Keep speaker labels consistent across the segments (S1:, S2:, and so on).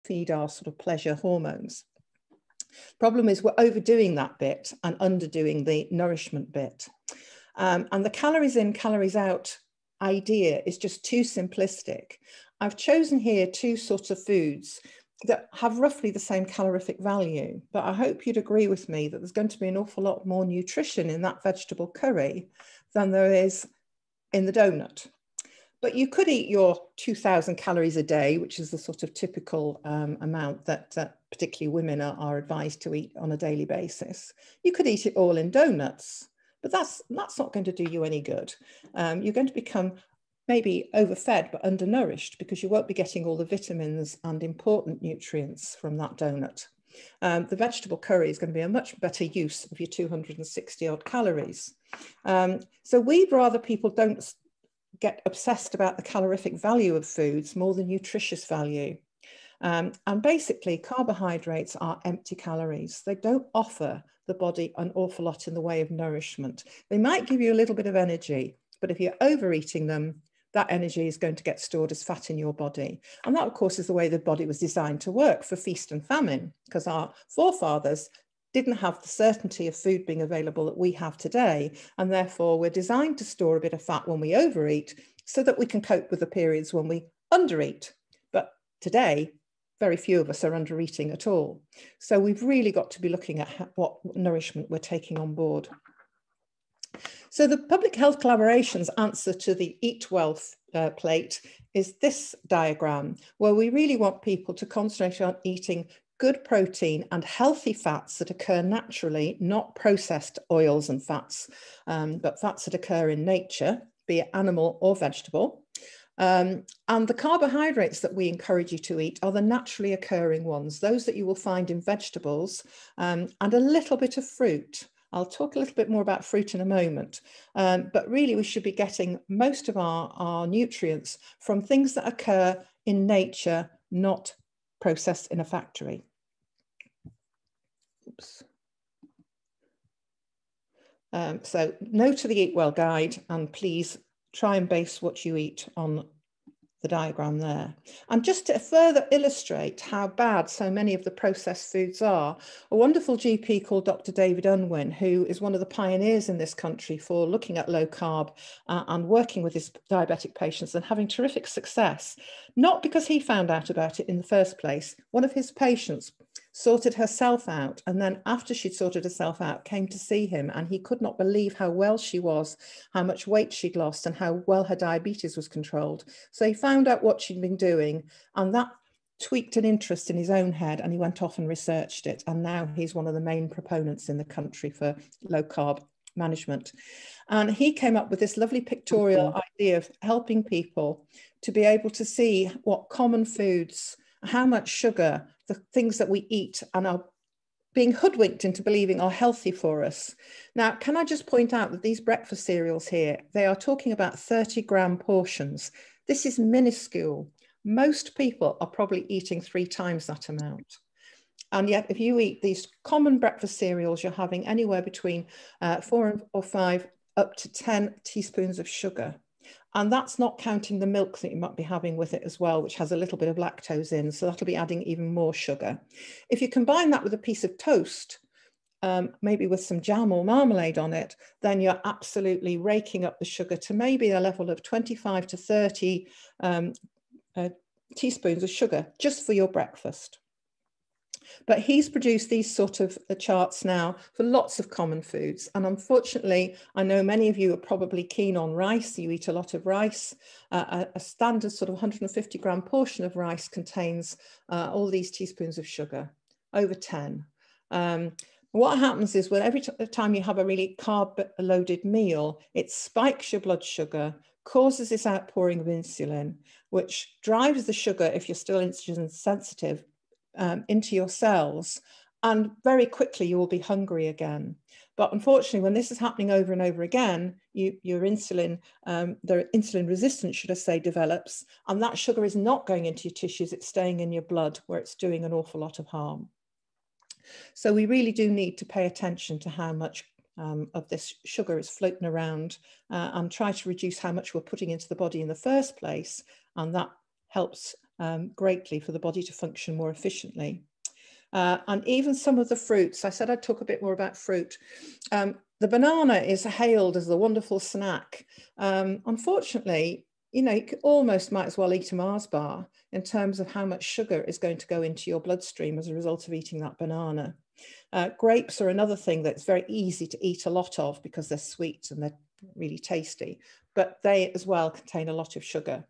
S1: feed our sort of pleasure hormones. Problem is we're overdoing that bit and underdoing the nourishment bit. And the calories in, calories out idea is just too simplistic. I've chosen here two sorts of foods that have roughly the same calorific value, but I hope you'd agree with me that there's going to be an awful lot more nutrition in that vegetable curry than there is in the donut. But you could eat your 2,000 calories a day, which is the sort of typical amount that particularly women are advised to eat on a daily basis. You could eat it all in donuts, but that's not going to do you any good. You're going to become maybe overfed but undernourished because you won't be getting all the vitamins and important nutrients from that donut. The vegetable curry is going to be a much better use of your 260 odd calories. So we'd rather people don't get obsessed about the calorific value of foods more than nutritious value. And basically carbohydrates are empty calories. They don't offer the body an awful lot in the way of nourishment. They might give you a little bit of energy, but if you're overeating them, that energy is going to get stored as fat in your body. And that, of course, is the way the body was designed to work for feast and famine, because our forefathers didn't have the certainty of food being available that we have today. And therefore, we're designed to store a bit of fat when we overeat so that we can cope with the periods when we undereat. But today, very few of us are undereating at all. So we've really got to be looking at what nourishment we're taking on board. So the public health collaboration's answer to the Eat Well plate is this diagram, where we really want people to concentrate on eating good protein and healthy fats that occur naturally, not processed oils and fats, but fats that occur in nature, be it animal or vegetable. And the carbohydrates that we encourage you to eat are the naturally occurring ones, those that you will find in vegetables and a little bit of fruit. I'll talk a little bit more about fruit in a moment, but really we should be getting most of our nutrients from things that occur in nature, not processed in a factory. Oops. So no to the Eat Well guide, and please try and base what you eat on the diagram there. And just to further illustrate how bad so many of the processed foods are, a wonderful GP called Dr. David Unwin, who is one of the pioneers in this country for looking at low carb and working with his diabetic patients and having terrific success, not because he found out about it in the first place. One of his patients sorted herself out, and then after she'd sorted herself out, came to see him, and he could not believe how well she was, how much weight she'd lost, and how well her diabetes was controlled. So he found out what she'd been doing, and that tweaked an interest in his own head, and he went off and researched it, and now he's one of the main proponents in the country for low carb management. And he came up with this lovely pictorial idea of helping people to be able to see what common foods, how much sugar, the things that we eat and are being hoodwinked into believing are healthy for us. Now, can I just point out that these breakfast cereals here, they are talking about 30-gram portions. This is minuscule. Most people are probably eating 3 times that amount. And yet, if you eat these common breakfast cereals, you're having anywhere between 4 or 5 up to 10 teaspoons of sugar. And that's not counting the milk that you might be having with it as well, which has a little bit of lactose in. So that'll be adding even more sugar. If you combine that with a piece of toast, maybe with some jam or marmalade on it, then you're absolutely raking up the sugar to maybe a level of 25 to 30 teaspoons of sugar just for your breakfast. But he's produced these sort of charts now for lots of common foods. And unfortunately, I know many of you are probably keen on rice. You eat a lot of rice. A standard sort of 150-gram portion of rice contains all these teaspoons of sugar, over 10. What happens is when every time you have a really carb-loaded meal, it spikes your blood sugar, causes this outpouring of insulin, which drives the sugar, if you're still insulin sensitive, into your cells, and very quickly you will be hungry again. But unfortunately, when this is happening over and over again, your insulin, the insulin resistance, should I say, develops, and that sugar is not going into your tissues, it's staying in your blood where it's doing an awful lot of harm. So we really do need to pay attention to how much of this sugar is floating around and try to reduce how much we're putting into the body in the first place, and that helps greatly for the body to function more efficiently. And even some of the fruits, I said I'd talk a bit more about fruit. The banana is hailed as the wonderful snack. Unfortunately, you know, you almost might as well eat a Mars bar in terms of how much sugar is going to go into your bloodstream as a result of eating that banana. Grapes are another thing that's very easy to eat a lot of because they're sweet and they're really tasty, but they as well contain a lot of sugar.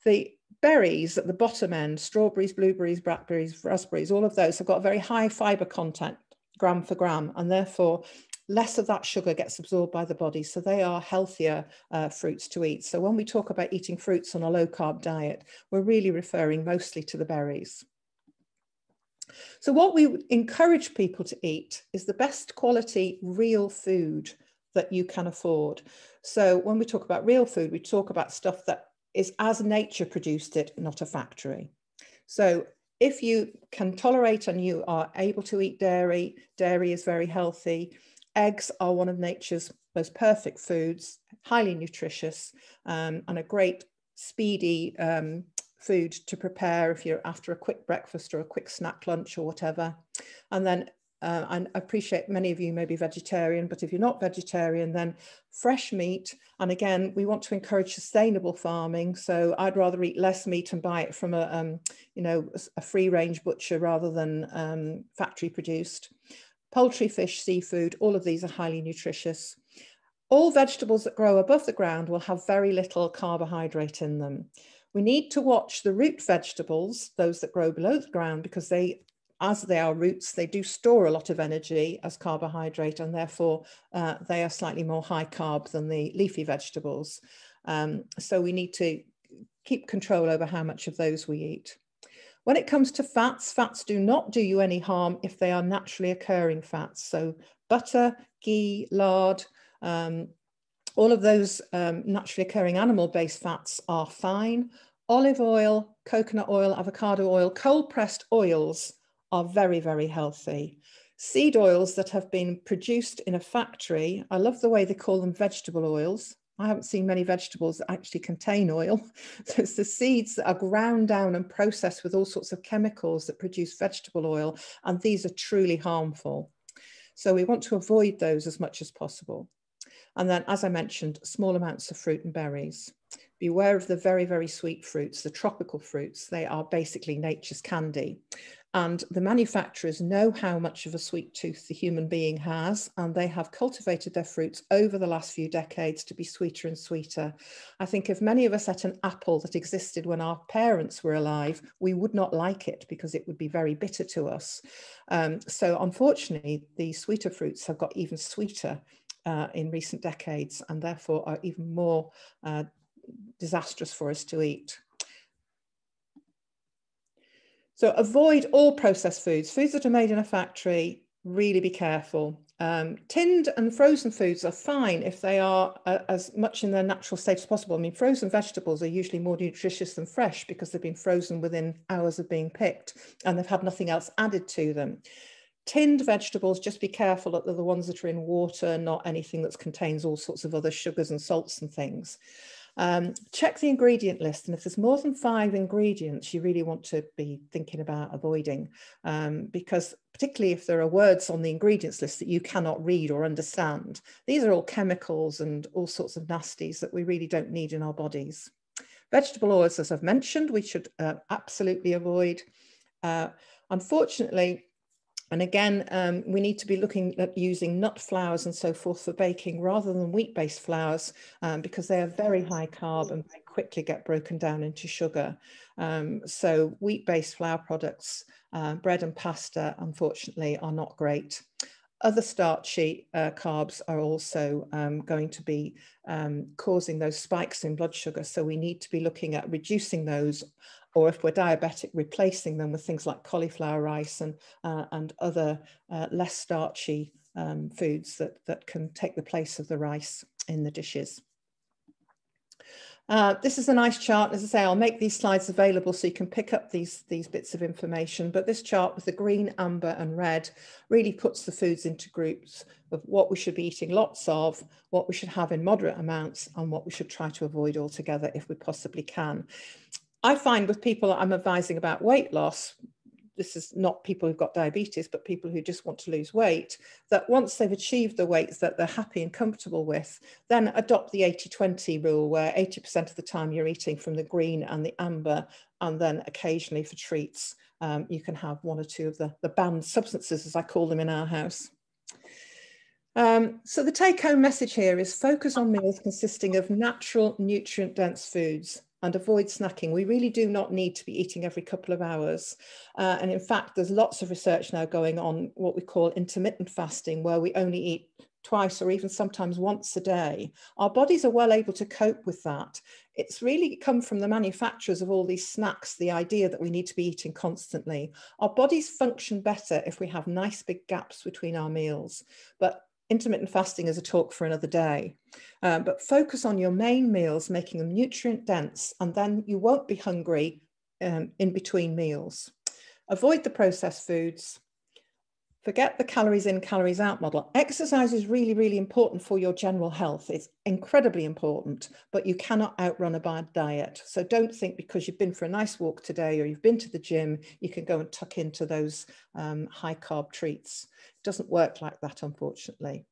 S1: The berries at the bottom end, strawberries, blueberries, blackberries, raspberries, all of those have got a very high fiber content, gram for gram, and therefore less of that sugar gets absorbed by the body. So they are healthier fruits to eat. So when we talk about eating fruits on a low carb diet, we're really referring mostly to the berries. So what we encourage people to eat is the best quality real food that you can afford. So when we talk about real food, we talk about stuff that is as nature produced it, not a factory. So if you can tolerate and you are able to eat dairy, dairy is very healthy. Eggs are one of nature's most perfect foods, highly nutritious, and a great speedy food to prepare if you're after a quick breakfast or a quick snack lunch or whatever. And then I appreciate many of you may be vegetarian, but if you're not vegetarian, then fresh meat. And again, we want to encourage sustainable farming. So I'd rather eat less meat and buy it from a free range butcher rather than factory produced. Poultry, fish, seafood, all of these are highly nutritious. All vegetables that grow above the ground will have very little carbohydrate in them. We need to watch the root vegetables, those that grow below the ground, because they, as they are roots, they do store a lot of energy as carbohydrate, and therefore they are slightly more high carb than the leafy vegetables. So we need to keep control over how much of those we eat. When it comes to fats, fats do not do you any harm if they are naturally occurring fats. So butter, ghee, lard, all of those naturally occurring animal-based fats are fine. Olive oil, coconut oil, avocado oil, cold-pressed oils are very, very healthy. Seed oils that have been produced in a factory, I love the way they call them vegetable oils. I haven't seen many vegetables that actually contain oil. So it's the seeds that are ground down and processed with all sorts of chemicals that produce vegetable oil, and these are truly harmful. So we want to avoid those as much as possible. And then, as I mentioned, small amounts of fruit and berries. Beware of the very, very sweet fruits, the tropical fruits. They are basically nature's candy. And the manufacturers know how much of a sweet tooth the human being has, and they have cultivated their fruits over the last few decades to be sweeter and sweeter. I think if many of us ate an apple that existed when our parents were alive, we would not like it because it would be very bitter to us. So unfortunately, the sweeter fruits have got even sweeter in recent decades, and therefore are even more disastrous for us to eat. So avoid all processed foods. Foods that are made in a factory, really be careful. Tinned and frozen foods are fine if they are as much in their natural state as possible. I mean, frozen vegetables are usually more nutritious than fresh because they've been frozen within hours of being picked and they've had nothing else added to them. Tinned vegetables, just be careful that they're the ones that are in water, not anything that contains all sorts of other sugars and salts and things. Check the ingredient list, and if there's more than 5 ingredients, you really want to be thinking about avoiding, because particularly if there are words on the ingredients list that you cannot read or understand, these are all chemicals and all sorts of nasties that we really don't need in our bodies. Vegetable oils, as I've mentioned, we should absolutely avoid. Unfortunately, and again, we need to be looking at using nut flours and so forth for baking rather than wheat-based flours because they are very high carb and very quickly get broken down into sugar. So wheat-based flour products, bread and pasta, unfortunately, are not great. Other starchy carbs are also going to be causing those spikes in blood sugar. So we need to be looking at reducing those, or if we're diabetic, replacing them with things like cauliflower rice and other less starchy foods that can take the place of the rice in the dishes. This is a nice chart. As I say, I'll make these slides available so you can pick up these bits of information. But this chart with the green, amber and red really puts the foods into groups of what we should be eating lots of, what we should have in moderate amounts, and what we should try to avoid altogether if we possibly can. I find with people I'm advising about weight loss, this is not people who've got diabetes, but people who just want to lose weight, that once they've achieved the weights that they're happy and comfortable with, then adopt the 80-20 rule, where 80% of the time you're eating from the green and the amber, and then occasionally for treats, you can have one or two of the banned substances, as I call them in our house. So the take-home message here is focus on meals consisting of natural, nutrient-dense foods and avoid snacking. We really do not need to be eating every couple of hours. And in fact, there's lots of research now going on what we call intermittent fasting, where we only eat twice or even sometimes once a day. Our bodies are well able to cope with that. It's really come from the manufacturers of all these snacks, the idea that we need to be eating constantly. Our bodies function better if we have nice big gaps between our meals. But intermittent fasting is a talk for another day, but focus on your main meals, making them nutrient dense, and then you won't be hungry in between meals. Avoid the processed foods. Forget the calories in, calories out model. Exercise is really, really important for your general health. It's incredibly important, but you cannot outrun a bad diet. So don't think because you've been for a nice walk today or you've been to the gym, you can go and tuck into those high carb treats. It doesn't work like that, unfortunately.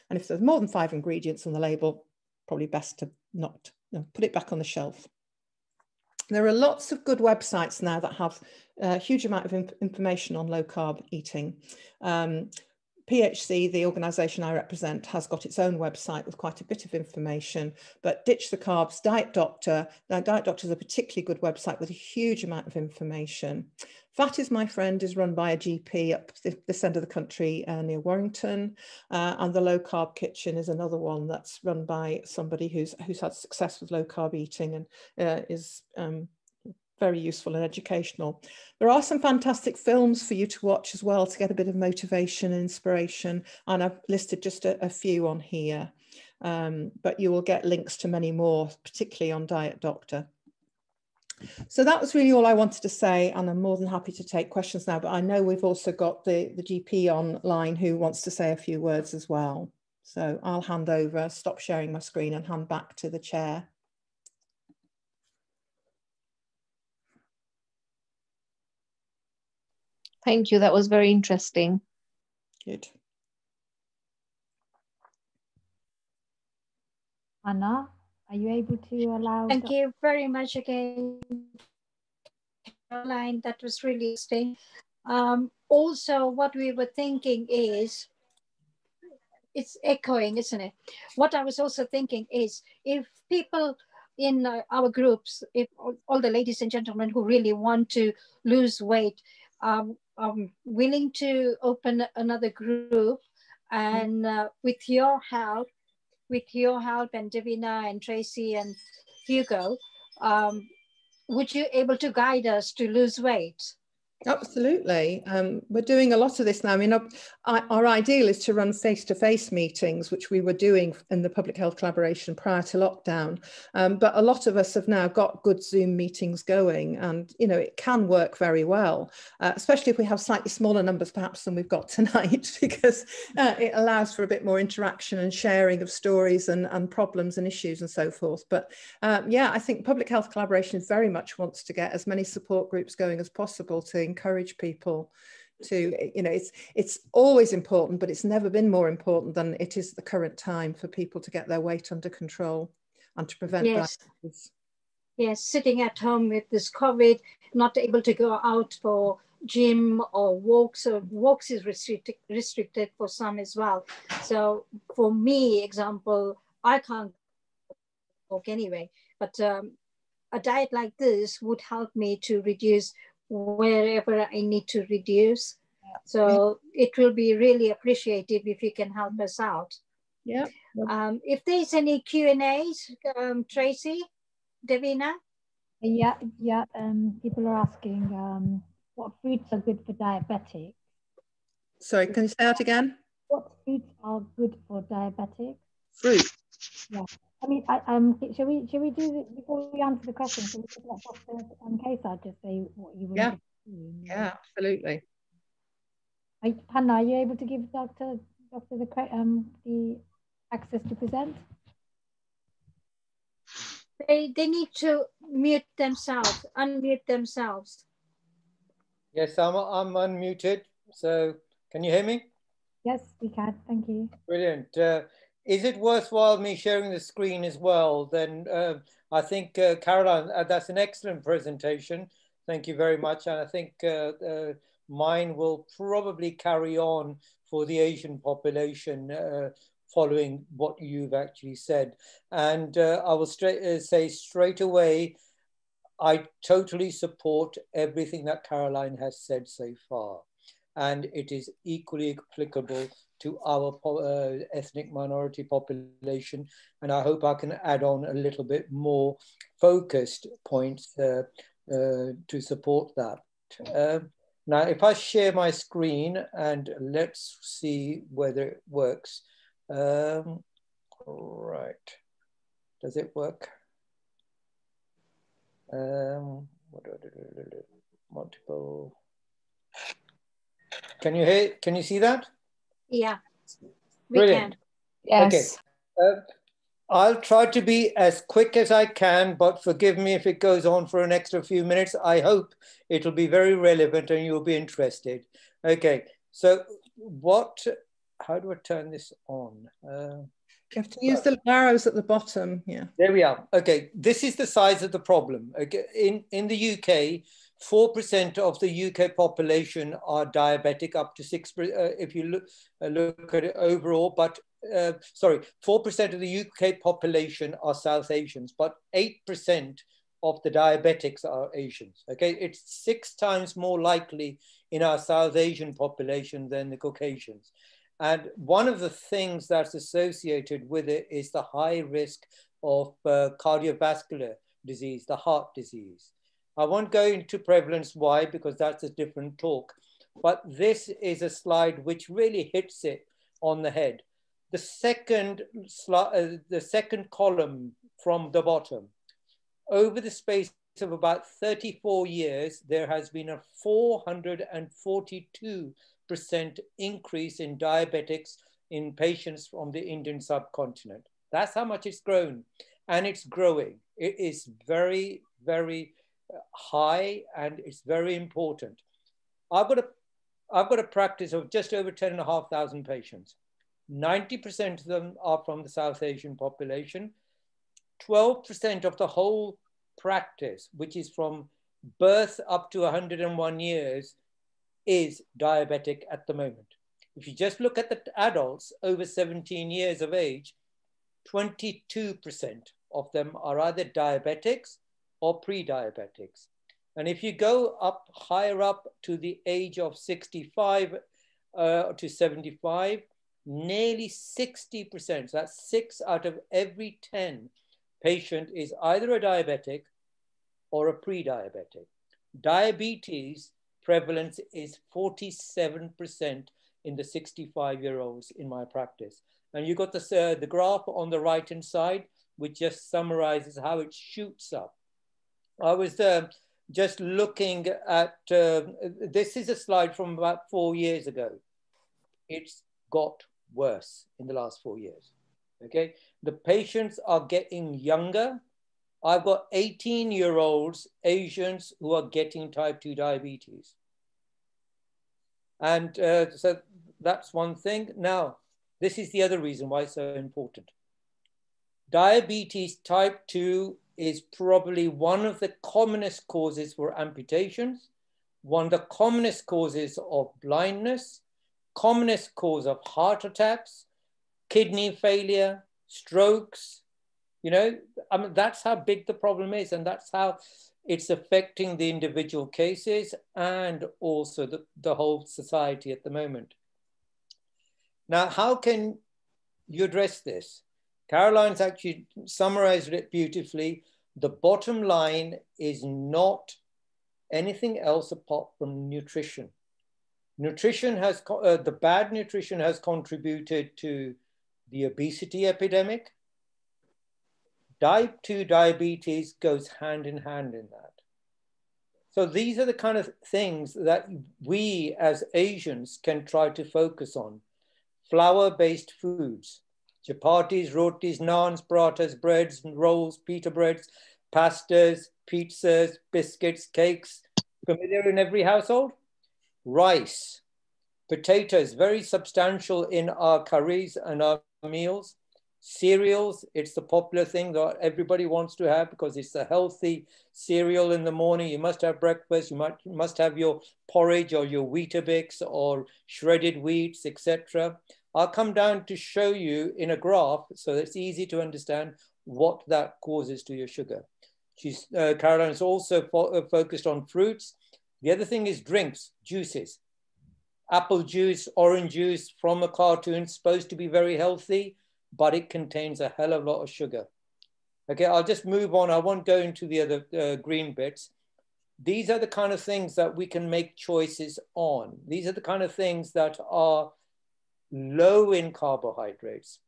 S1: And if there's more than 5 ingredients on the label, probably best to not put it back on the shelf. There are lots of good websites now that have a huge amount of information on low carb eating. PHC, the organisation I represent, has got its own website with quite a bit of information, but Ditch the Carbs, Diet Doctor. Now, Diet Doctor is a particularly good website with a huge amount of information. Fat is My Friend is run by a GP up this end of the country near Warrington, and the Low Carb Kitchen is another one that's run by somebody who's had success with low carb eating and is very useful and educational. There are some fantastic films for you to watch as well to get a bit of motivation and inspiration, and I've listed just a few on here, but you will get links to many more, particularly on Diet Doctor. So that was really all I wanted to say, and I'm more than happy to take questions now, but I know we've also got the GP online who wants to say a few words as well. So I'll hand over, stop sharing my screen and hand back to the chair.
S2: Thank you. That was very interesting.
S1: Good.
S3: Anna, are you able to allow?
S4: Thank you very much again, Caroline. That was really interesting. Also, what we were thinking is, it's echoing, isn't it? What I was also thinking is, if people in our groups, if all the ladies and gentlemen who really want to lose weight, willing to open another group, and with your help and Davina and Tracy and Hugo, would you able to guide us to lose weight?
S1: Absolutely. We're doing a lot of this now. I mean, our ideal is to run face-to-face meetings, which we were doing in the public health collaboration prior to lockdown. But a lot of us have now got good Zoom meetings going, and, you know, it can work very well, especially if we have slightly smaller numbers perhaps than we've got tonight, because it allows for a bit more interaction and sharing of stories and problems and issues and so forth. But yeah, I think public health collaboration very much wants to get as many support groups going as possible to encourage people to, you know, it's always important, but it's never been more important than it is at the current time for people to get their weight under control and to prevent diabetes.
S4: Yes, sitting at home with this COVID, not able to go out for gym or walks, or walks is restricted for some as well. So for me, example, I can't walk anyway, but a diet like this would help me to reduce wherever I need to reduce. So it will be really appreciated if you can help us out.
S1: Yeah.
S4: If there's any Q&As, Tracy, Davina?
S3: Yeah. People are asking what fruits are good for diabetics.
S1: Sorry, can you say that again?
S3: What fruits are good for diabetics?
S1: Fruit.
S3: Yeah. I mean, shall we do this before we answer the question? Shall we just let Dr. Kesar just say what you were?
S1: Yeah, absolutely.
S3: Hannah, are you able to give Dr. the access to present?
S4: They need to mute themselves, unmute themselves.
S5: Yes, I'm unmuted. So can you hear me?
S3: Yes, we can. Thank you.
S5: Brilliant. Is it worthwhile me sharing the screen as well? Then I think, Caroline, that's an excellent presentation. Thank you very much. And I think mine will probably carry on for the Asian population following what you've actually said. And I will say straight away, I totally support everything that Caroline has said so far. And it is equally applicable to our ethnic minority population. And I hope I can add on a little bit more focused points to support that. Now, if I share my screen and let's see whether it works. Right, does it work? Multiple. Can you hear? Can you see that?
S4: Yeah,
S5: Brilliant.
S2: Yes.
S5: Okay. I'll try to be as quick as I can, but forgive me if it goes on for an extra few minutes. I hope it'll be very relevant and you'll be interested. Okay. So how do I turn this on?
S1: You have to use the arrows at the bottom. Yeah.
S5: There we are. Okay. This is the size of the problem. Okay. In the UK, 4% of the UK population are diabetic, up to 6%, if you look at it overall, but sorry, 4% of the UK population are South Asians, but 8% of the diabetics are Asians, okay? It's 6 times more likely in our South Asian population than the Caucasians. And one of the things that's associated with it is the high risk of cardiovascular disease, the heart disease. I won't go into prevalence why, because that's a different talk, but this is a slide which really hits it on the head. The second column from the bottom, over the space of about 34 years, there has been a 442% increase in diabetics in patients from the Indian subcontinent. That's how much it's grown, and it's growing. It is very, very high, and it's very important. I've got a practice of just over 10,500 patients. 90% of them are from the South Asian population. 12% of the whole practice, which is from birth up to 101 years, is diabetic at the moment. If you just look at the adults over 17 years of age, 22% of them are either diabetics or pre-diabetics. And if you go up higher up to the age of 65 to 75, nearly 60%, so that's 6 out of every 10 patient is either a diabetic or a pre-diabetic. Diabetes prevalence is 47% in the 65-year-olds in my practice. And you got the graph on the right-hand side, which just summarizes how it shoots up. I was just looking at, this is a slide from about 4 years ago. It's got worse in the last 4 years, okay? The patients are getting younger. I've got 18-year-olds, Asians, who are getting type 2 diabetes. And so that's one thing. Now, this is the other reason why it's so important. Diabetes type 2 is probably one of the commonest causes for amputations, one of the commonest causes of blindness, commonest cause of heart attacks, kidney failure, strokes. You know, I mean, that's how big the problem is, and that's how it's affecting the individual cases and also the whole society at the moment. Now, how can you address this? Caroline's actually summarized it beautifully. The bottom line is not anything else apart from nutrition. Nutrition has, the bad nutrition has contributed to the obesity epidemic. Type 2 diabetes goes hand in hand in that. So these are the kind of things that we as Asians can try to focus on. Flour-based foods, Chapatis, rotis, naans, parathas, breads, rolls, pita breads, pastas, pizzas, biscuits, cakes, familiar in every household. Rice, potatoes, very substantial in our curries and our meals. Cereals, it's the popular thing that everybody wants to have because it's a healthy cereal in the morning. You must have breakfast, you must have your porridge or your Weetabix or shredded wheats, etc. I'll come down to show you in a graph so it's easy to understand what that causes to your sugar. Caroline is also focused on fruits. The other thing is drinks, juices. Apple juice, orange juice from a cartoon, supposed to be very healthy, but it contains a hell of a lot of sugar. Okay, I'll just move on. I won't go into the other green bits. These are the kind of things that we can make choices on. These are the kind of things that are low in carbohydrates.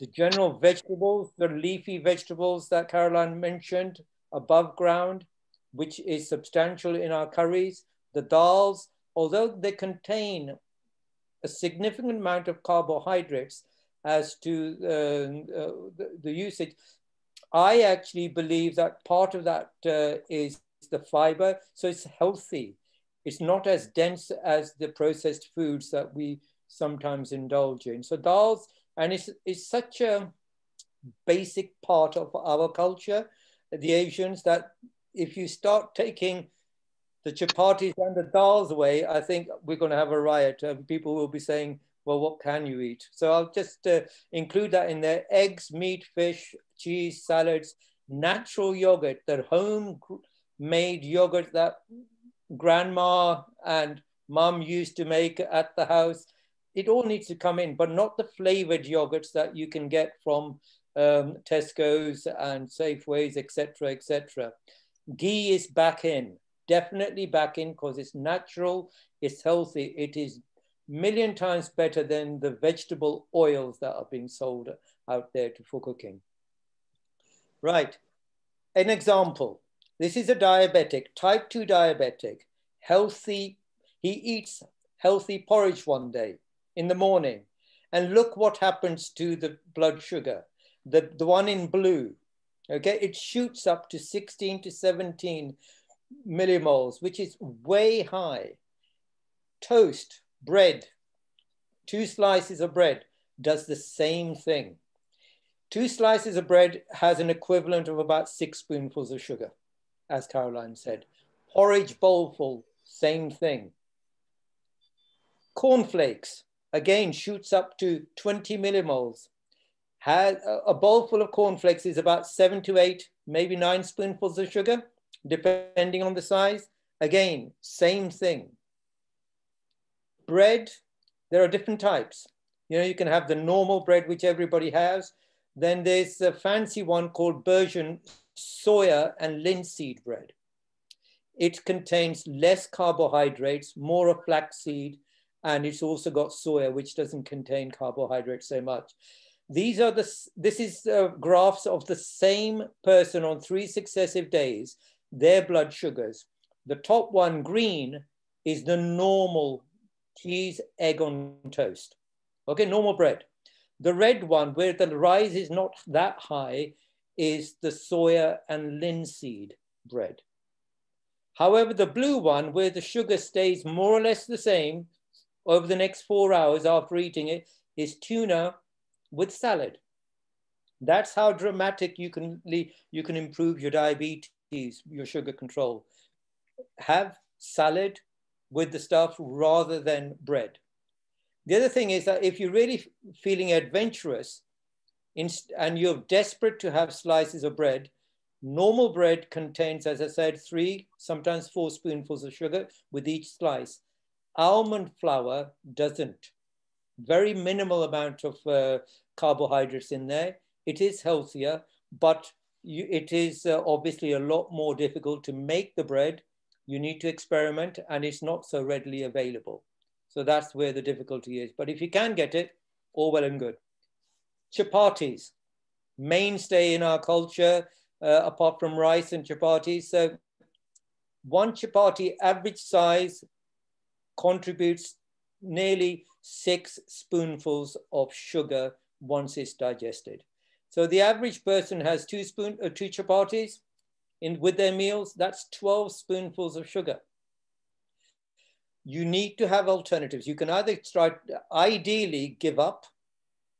S5: The general vegetables, the leafy vegetables that Caroline mentioned, above ground, which is substantial in our curries. The dals, although they contain a significant amount of carbohydrates as to the usage, I actually believe that part of that is the fiber, so it's healthy. It's not as dense as the processed foods that we sometimes indulge in. So dals, and it's such a basic part of our culture, the Asians, that if you start taking the chapatis and the dals away, I think we're going to have a riot. People will be saying, well, what can you eat? So I'll just include that in there. Eggs, meat, fish, cheese, salads, natural yogurt, that homemade yogurt that grandma and mum used to make at the house. It all needs to come in, but not the flavored yogurts that you can get from Tesco's and Safeways, etc., etc. Ghee is back in, definitely back in, because it's natural, it's healthy, it is a million times better than the vegetable oils that are being sold out there for cooking. Right, an example. This is a diabetic, type 2 diabetic, healthy. He eats healthy porridge one day in the morning, and look what happens to the blood sugar. The one in blue, okay, it shoots up to 16 to 17 millimoles, which is way high. Toast, bread, 2 slices of bread does the same thing. 2 slices of bread has an equivalent of about 6 spoonfuls of sugar, as Caroline said. Porridge bowlful, same thing. Cornflakes, again, shoots up to 20 millimoles. A bowl full of cornflakes is about 7 to 8, maybe 9 spoonfuls of sugar, depending on the size. Again, same thing. Bread, there are different types. You know, you can have the normal bread, which everybody has. Then there's a fancy one called Persian soya and linseed bread. It contains less carbohydrates, more of flaxseed, and it's also got soya, which doesn't contain carbohydrates so much. This is graphs of the same person on 3 successive days, their blood sugars. The top one, green, is the normal cheese, egg on toast. Okay, normal bread. The red one, where the rise is not that high, is the soya and linseed bread. However, the blue one, where the sugar stays more or less the same over the next 4 hours after eating it, is tuna with salad. That's how dramatic you can improve your diabetes, your sugar control. Have salad with the stuff rather than bread. The other thing is that if you're really feeling adventurous and you're desperate to have slices of bread, normal bread contains, as I said, 3, sometimes 4 spoonfuls of sugar with each slice. Almond flour doesn't. Very minimal amount of carbohydrates in there. It is healthier, but it is obviously a lot more difficult to make the bread. You need to experiment, and it's not so readily available. So that's where the difficulty is. But if you can get it, all well and good. Chapatis, mainstay in our culture, apart from rice and chapatis. So 1 chapati, average size, contributes nearly 6 spoonfuls of sugar once it's digested. So the average person has two chapatis with their meals. That's 12 spoonfuls of sugar. You need to have alternatives. You can either ideally give up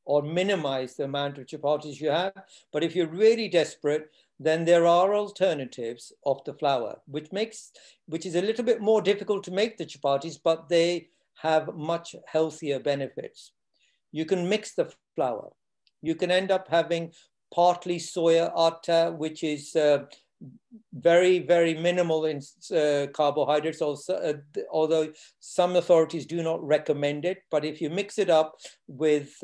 S5: or minimize the amount of chapatis you have. But if you're really desperate, then there are alternatives of the flour, which is a little bit more difficult to make the chapatis, but they have much healthier benefits. You can mix the flour. You can end up having partly soya atta, which is very, very minimal in carbohydrates, also, although some authorities do not recommend it. But if you mix it up with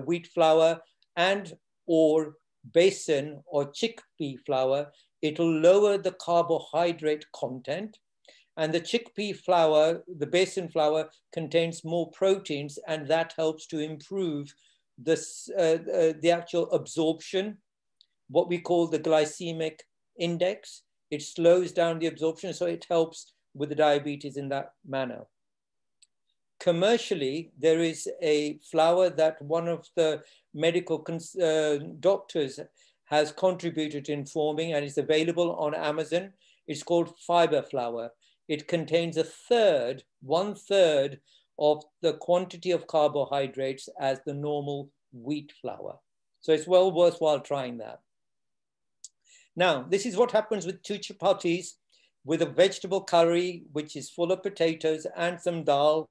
S5: wheat flour and or besan or chickpea flour, it'll lower the carbohydrate content. And the chickpea flour, the besan flour, contains more proteins, and that helps to improve this, the actual absorption, what we call the glycemic index. It slows down the absorption, so it helps with the diabetes in that manner. Commercially, there is a flour that one of the medical doctors has contributed in forming, and it's available on Amazon. It's called fiber flour. It contains 1/3 of the quantity of carbohydrates as the normal wheat flour. So it's well worthwhile trying that. Now, this is what happens with 2 chapatis with a vegetable curry, which is full of potatoes and some dal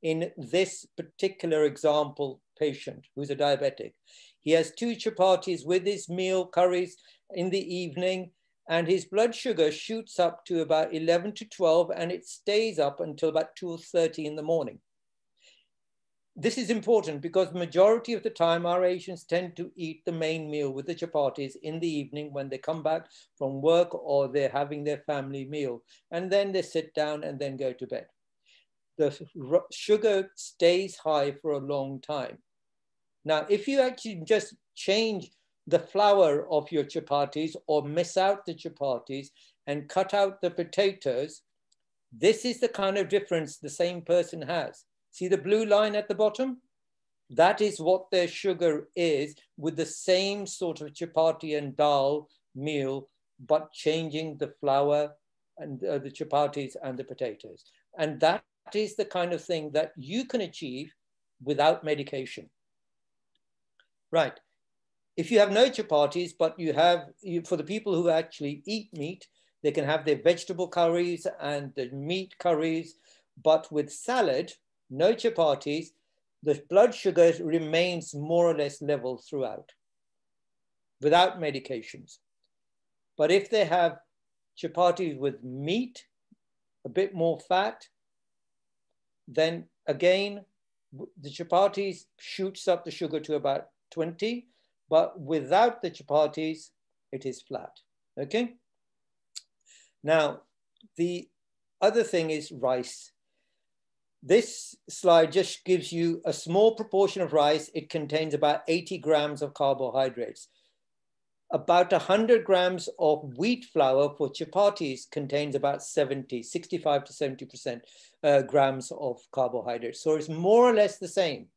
S5: in this particular example patient who's a diabetic. He has 2 chapatis with his meal curries in the evening, and his blood sugar shoots up to about 11 to 12, and it stays up until about 2:30 in the morning. This is important because majority of the time our Asians tend to eat the main meal with the chapatis in the evening when they come back from work or they're having their family meal, and then they sit down and then go to bed. The sugar stays high for a long time. Now, if you actually just change the flour of your chapatis or miss out the chapatis and cut out the potatoes, this is the kind of difference the same person has. See the blue line at the bottom? That is what their sugar is with the same sort of chapati and dal meal, but changing the flour and the chapatis and the potatoes. And that is the kind of thing that you can achieve without medication. Right. If you have no chapatis, but for the people who actually eat meat, they can have their vegetable curries and the meat curries, but with salad, no chapatis, the blood sugar remains more or less level throughout without medications. But if they have chapatis with meat, a bit more fat, then again, the chapatis shoots up the sugar to about 20, but without the chapatis, it is flat, okay? Now, the other thing is rice. This slide just gives you a small proportion of rice. It contains about 80 grams of carbohydrates. About 100 grams of wheat flour for chapatis contains about 65 to 70% grams of carbohydrates. So it's more or less the same,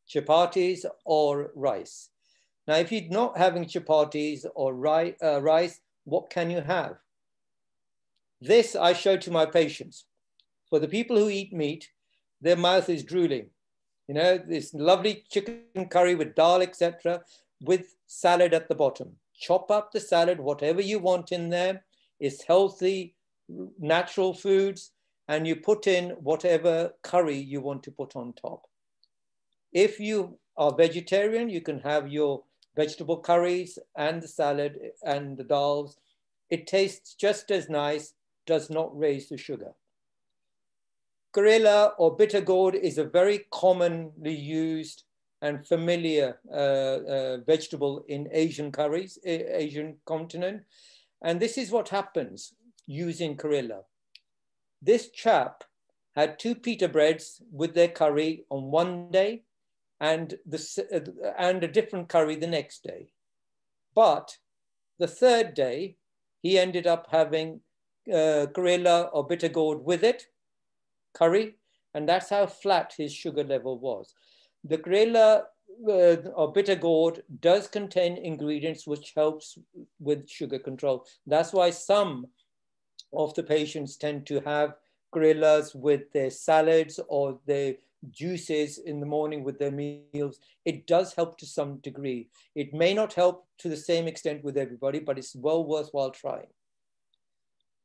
S5: chapatis or rice. Now, if you're not having chapatis or rice, what can you have? This I show to my patients. For the people who eat meat, their mouth is drooling. You know, this lovely chicken curry with dal, etc., with salad at the bottom. Chop up the salad, whatever you want in there. It's healthy, natural foods, and you put in whatever curry you want to put on top. If you are vegetarian, you can have your vegetable curries and the salad and the dals. It tastes just as nice, does not raise the sugar. Karela or bitter gourd is a very commonly used and familiar vegetable in Asian curries, Asian continent. And this is what happens using Karela. This chap had 2 pita breads with their curry on one day and a different curry the next day. But the third day, he ended up having Karela or bitter gourd with it, curry, and that's how flat his sugar level was. The Karela or bitter gourd does contain ingredients which helps with sugar control. That's why some of the patients tend to have gorillas with their salads or their juices in the morning with their meals. It does help to some degree. It may not help to the same extent with everybody, but it's well worthwhile trying.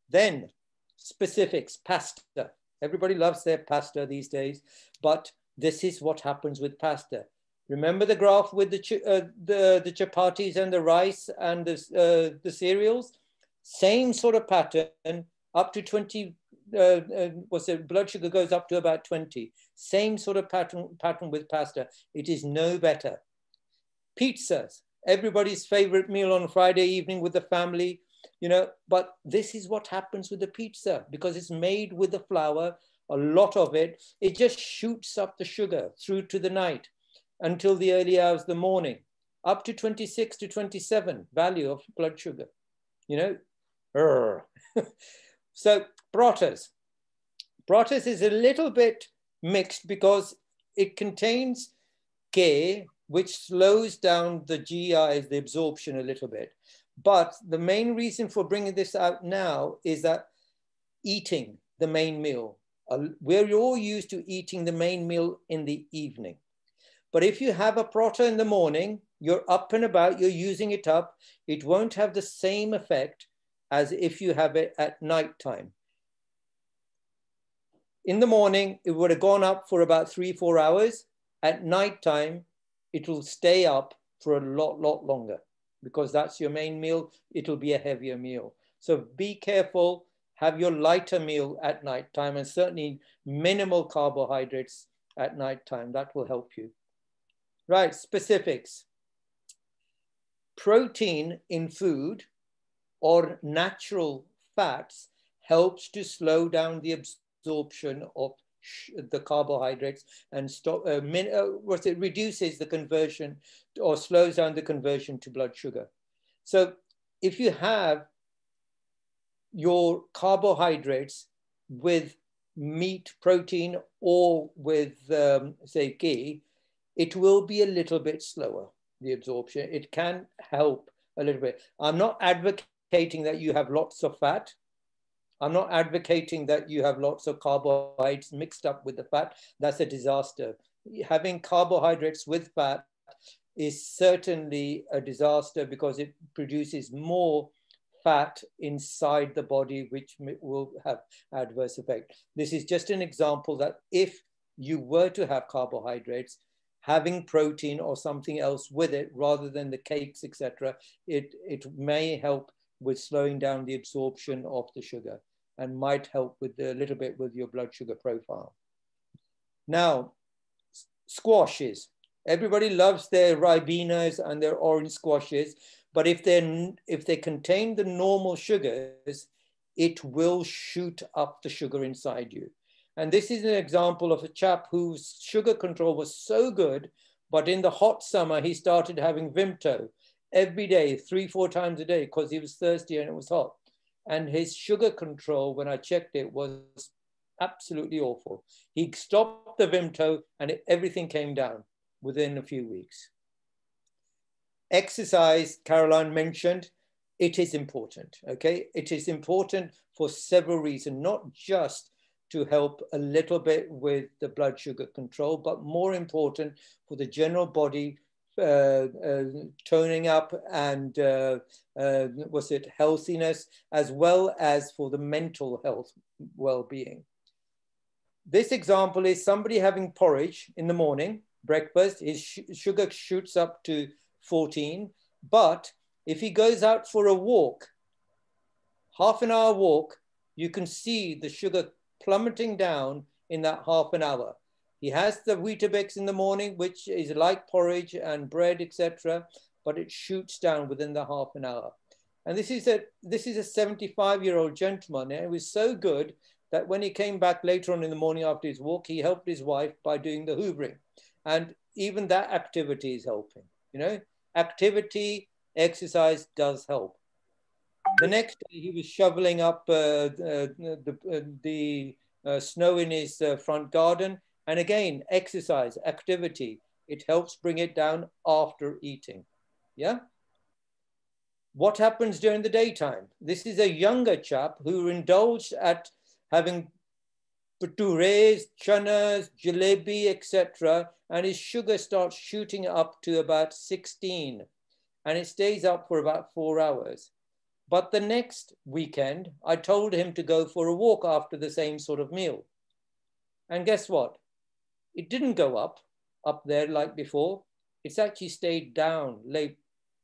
S5: Then specifics, pasta. Everybody loves their pasta these days, but this is what happens with pasta. Remember the graph with the chapatis and the rice and the cereals? Same sort of pattern, up to 20, blood sugar goes up to about 20. Same sort of pattern with pasta. It is no better. Pizzas, everybody's favorite meal on Friday evening with the family, you know, but this is what happens with the pizza because it's made with the flour, a lot of it, it just shoots up the sugar through to the night until the early hours of the morning, up to 26 to 27 value of blood sugar, you know. So pratas. Pratas is a little bit mixed because it contains ghee, which slows down the GI, the absorption a little bit. But the main reason for bringing this out now is that eating the main meal, we're all used to eating the main meal in the evening. But if you have a prata in the morning, you're up and about, you're using it up, it won't have the same effect as if you have it at nighttime. In the morning, it would have gone up for about 3-4 hours. At nighttime, it will stay up for a lot longer because that's your main meal. It'll be a heavier meal. So be careful, have your lighter meal at nighttime and certainly minimal carbohydrates at nighttime. That will help you. Right, specifics. Protein in food or natural fats helps to slow down the absorption of the carbohydrates and reduces the conversion or slows down the conversion to blood sugar. So if you have your carbohydrates with meat, protein, or with, say, ghee, it will be a little bit slower, the absorption. It can help a little bit. I'm not advocating that you have lots of fat. I'm not advocating that you have lots of carbohydrates mixed up with the fat. That's a disaster. Having carbohydrates with fat is certainly a disaster because it produces more fat inside the body, which will have adverse effect. This is just an example that if you were to have carbohydrates, having protein or something else with it rather than the cakes, etc., it may help with slowing down the absorption of the sugar and might help with a little bit with your blood sugar profile. Now, squashes. Everybody loves their ribenas and their orange squashes, but if they contain the normal sugars, it will shoot up the sugar inside you. And this is an example of a chap whose sugar control was so good, but in the hot summer, he started having Vimto every day, 3-4 times a day, because he was thirsty and it was hot. And his sugar control, when I checked it, was absolutely awful. He stopped the Vimto and everything came down within a few weeks. Exercise, Caroline mentioned, it is important, okay? It is important for several reasons, not just to help a little bit with the blood sugar control, but more important for the general body toning up and healthiness, as well as for the mental health well-being. This example is somebody having porridge in the morning, breakfast, his sugar shoots up to 14, but if he goes out for a walk, half an hour walk, you can see the sugar plummeting down in that half an hour. He has the Weetabix in the morning, which is like porridge and bread, etc., but it shoots down within the half an hour. And this is a 75-year-old gentleman, and it was so good that when he came back later on in the morning after his walk, he helped his wife by doing the hoovering. And even that activity is helping, you know? Activity, exercise does help. The next day he was shoveling up the snow in his front garden. And again, exercise, activity, It helps bring it down after eating. Yeah. What happens during the daytime? This is a younger chap who indulged at having bhatures, chanas, jalebi, etc. And his sugar starts shooting up to about 16. And it stays up for about 4 hours. But the next weekend, I told him to go for a walk after the same sort of meal. And guess what? It didn't go up there like before. It's actually stayed down,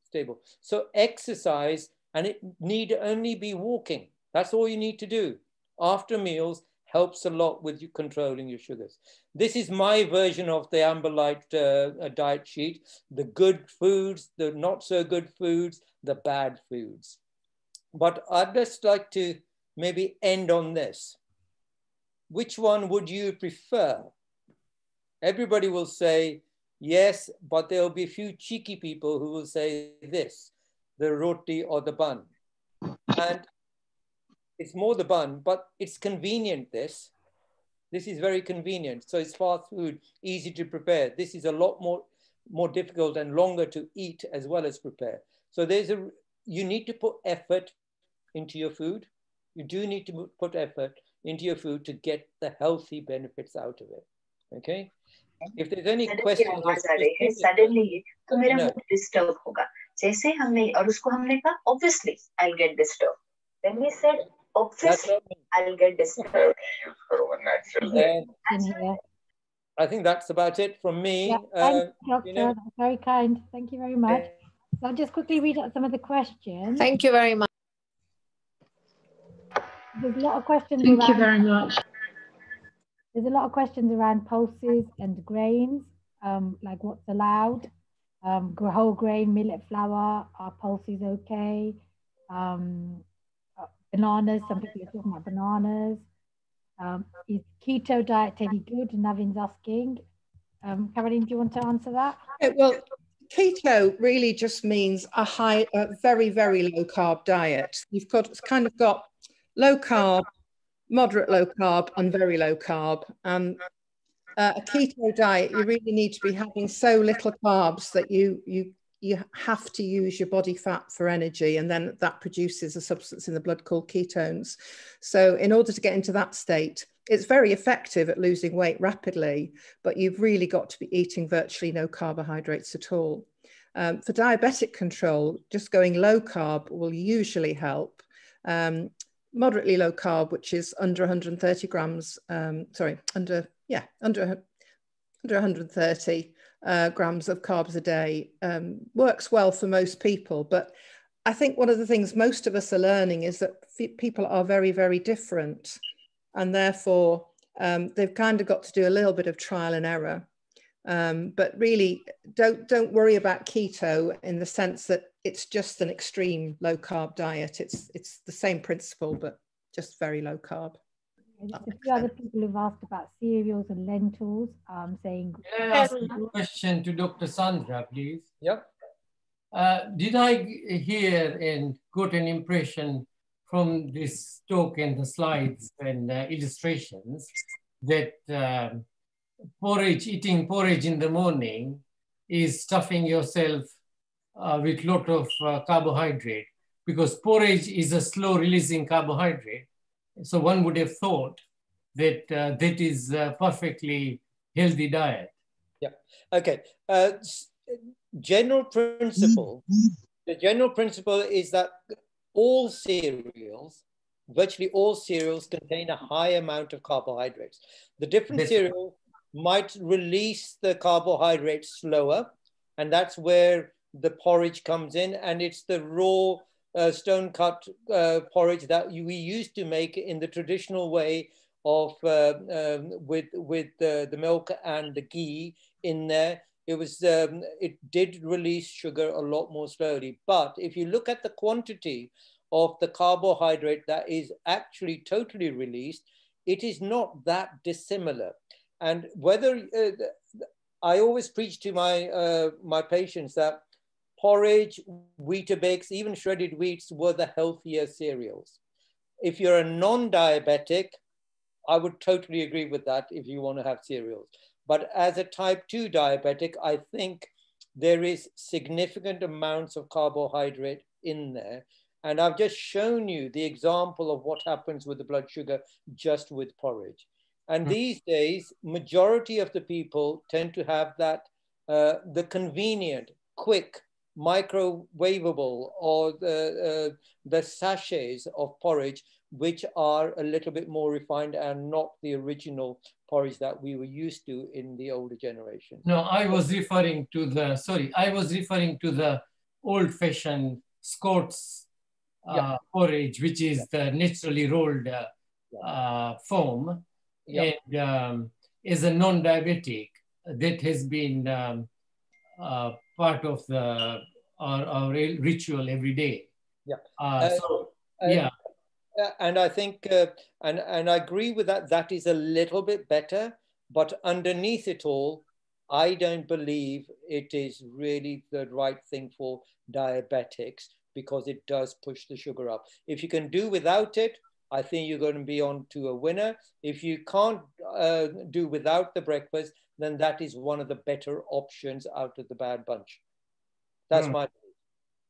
S5: stable. So exercise, and it need only be walking. That's all you need to do. After meals helps a lot with you controlling your sugars. This is my version of the Amber Light diet sheet. The good foods, the not so good foods, the bad foods. But I'd just like to maybe end on this. Which one would you prefer? Everybody will say, yes, but there'll be a few cheeky people who will say this, the roti or the bun. And it's more the bun, but it's convenient, this. This is very convenient. So it's fast food, easy to prepare. This is a lot more difficult and longer to eat as well as prepare. So you need to put effort into your food. You do need to put effort into your food to get the healthy benefits out of it. Okay? If there's any questions,
S6: suddenly तो मेरा mood disturb होगा. जैसे हमने और उसको हमने कहा obviously I'll get disturbed. Then we said obviously I'll get disturbed.
S5: I think that's about it from me.
S3: Yeah, thanks, Doctor. That's very kind. Thank you very much. So I'll just quickly read out some of the questions.
S2: Thank you very much.
S3: There's a lot of questions.
S7: Thank you very much.
S3: There's a lot of questions around pulses and grains, like what's allowed, whole grain, millet, flour, are pulses okay? Bananas, some people are talking about bananas. Is keto diet any good? Navin's asking. Caroline, do you want to answer that?
S1: Well, keto really just means a very, very low carb diet. You've kind of got low carb, moderate low carb, and very low carb. A keto diet, you really need to be having so little carbs that you have to use your body fat for energy, and then that produces a substance in the blood called ketones. So in order to get into that state, it's very effective at losing weight rapidly, but you've really got to be eating virtually no carbohydrates at all. For diabetic control, just going low carb will usually help. Moderately low carb, which is under 130 grams, under 130 grams of carbs a day, works well for most people. But I think one of the things most of us are learning is that people are very, very different. And therefore, they've kind of got to do a little bit of trial and error. But really, don't worry about keto in the sense that it's just an extreme low carb diet. It's the same principle, but just very low carb.
S3: There's a few other people who've asked about cereals and lentils, saying...
S8: Can I ask a question to Dr. Sandra, please?
S5: Yep.
S8: Did I hear and got an impression from this talk and the slides and illustrations that eating porridge in the morning is stuffing yourself with a lot of carbohydrate, because porridge is a slow releasing carbohydrate. So one would have thought that that is a perfectly healthy diet.
S5: Yeah. Okay. General principle. The general principle is that all cereals, virtually all cereals, contain a high amount of carbohydrates. The different cereals might release the carbohydrates slower, and that's where the porridge comes in, and it's the raw stone-cut porridge that we used to make in the traditional way of with the milk and the ghee in there. It did release sugar a lot more slowly. But if you look at the quantity of the carbohydrate that is actually totally released, it is not that dissimilar. And whether I always preach to my patients that porridge, Weetabix, even shredded wheats were the healthier cereals. If you're a non-diabetic, I would totally agree with that if you want to have cereals. But as a type 2 diabetic, I think there is significant amounts of carbohydrate in there. And I've just shown you the example of what happens with the blood sugar just with porridge. And these days, majority of the people tend to have that, the convenient, quick, microwavable, or the sachets of porridge, which are a little bit more refined and not the original porridge that we were used to in the older generation.
S8: No, I was referring to the old-fashioned Scots porridge, which is the naturally rolled foam. And as a non-diabetic, that has been part of our ritual every day.
S5: And I think, and I agree with that, that is a little bit better, but underneath it all, I don't believe it is really the right thing for diabetics, because it does push the sugar up. If you can do without it, I think you're going to be on to a winner. If you can't do without the breakfast, then that is one of the better options out of the bad bunch. That's my belief.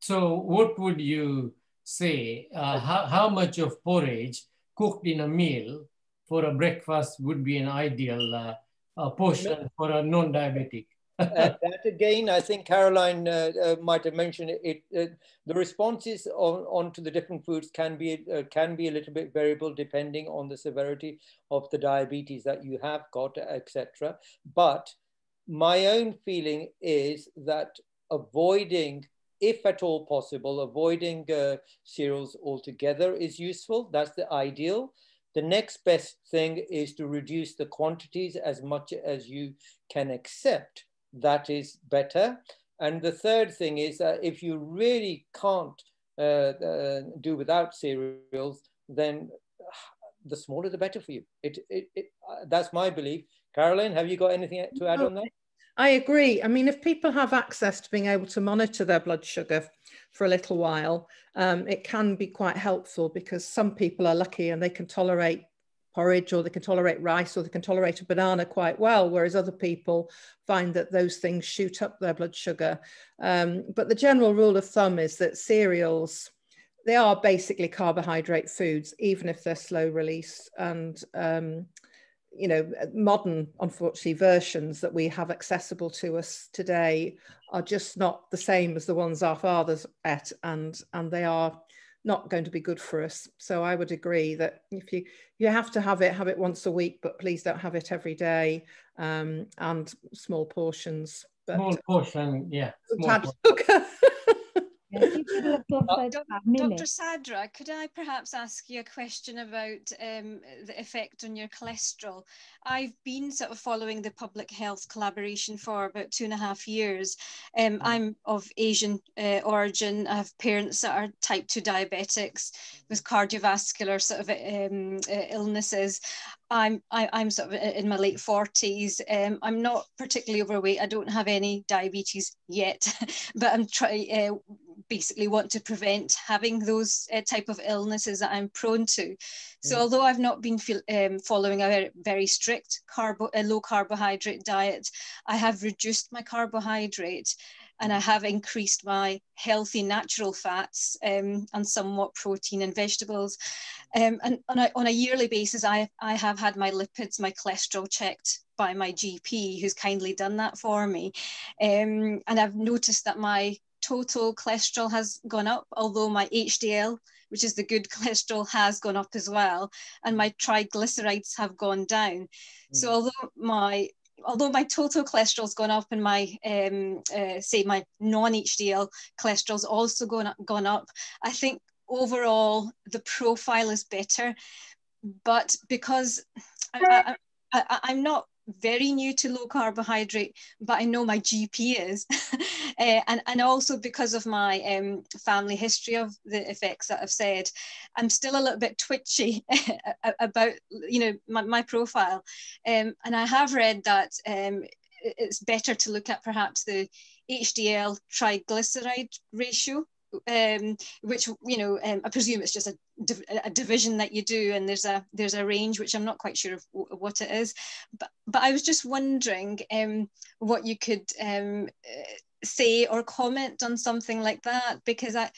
S8: So what would you say, how much of porridge cooked in a meal for a breakfast would be an ideal portion for a non-diabetic?
S5: That again, I think Caroline might have mentioned it. The responses onto the different foods can be a little bit variable depending on the severity of the diabetes that you have got, etc. But my own feeling is that avoiding, if at all possible, avoiding cereals altogether is useful. That's the ideal. The next best thing is to reduce the quantities as much as you can accept. That is better. And the third thing is that if you really can't do without cereals, then the smaller the better for you. That's my belief. Caroline, have you got anything to add on that?
S1: I agree. I mean, if people have access to being able to monitor their blood sugar for a little while, it can be quite helpful, because some people are lucky and they can tolerate porridge, or they can tolerate rice, or they can tolerate a banana quite well, whereas other people find that those things shoot up their blood sugar. But the general rule of thumb is that cereals, they are basically carbohydrate foods, even if they're slow release. And you know, modern, unfortunately, versions that we have accessible to us today are just not the same as the ones our fathers ate, and they are not going to be good for us. So I would agree that if you have to have it once a week, but please don't have it every day, and small portions. But,
S8: small portion, yeah.
S7: Dr. Sadra, could I perhaps ask you a question about the effect on your cholesterol? I've been sort of following the public health collaboration for about 2.5 years. I'm of Asian origin. I have parents that are type 2 diabetics with cardiovascular sort of illnesses. I'm sort of in my late 40s. I'm not particularly overweight. I don't have any diabetes yet, but I'm basically want to prevent having those type of illnesses that I'm prone to. So although I've not been following a very strict low carbohydrate diet, I have reduced my carbohydrate, and I have increased my healthy natural fats and somewhat protein and vegetables. And on a yearly basis, I have had my lipids, my cholesterol checked by my GP, who's kindly done that for me. And I've noticed that my total cholesterol has gone up, although my HDL, which is the good cholesterol, has gone up as well, and my triglycerides have gone down. So although my total cholesterol's gone up, and my say my non-HDL cholesterol's also gone up, I think overall the profile is better. But because I'm not very new to low carbohydrate, but I know my GP is, and also because of my family history of the effects that I've said, I'm still a little bit twitchy about my profile, and I have read that it's better to look at perhaps the HDL triglyceride ratio which, you know, I presume it's just a division that you do, and there's a range which I'm not quite sure of what it is, but I was just wondering what you could say or comment on something like that, because I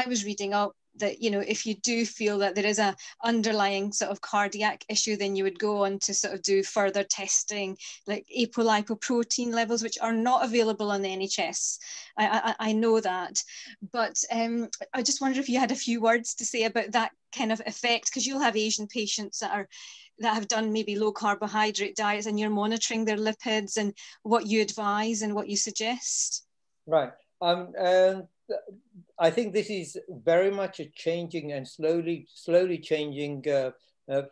S7: was reading up that, you know, if you do feel that there is a underlying sort of cardiac issue, then you would go on to sort of do further testing, like apolipoprotein levels, which are not available on the NHS. I know that, but I just wonder if you had a few words to say about that kind of effect, because you'll have Asian patients that have done maybe low carbohydrate diets, and you're monitoring their lipids and what you advise and what you suggest.
S5: Right. I think this is very much a changing and slowly changing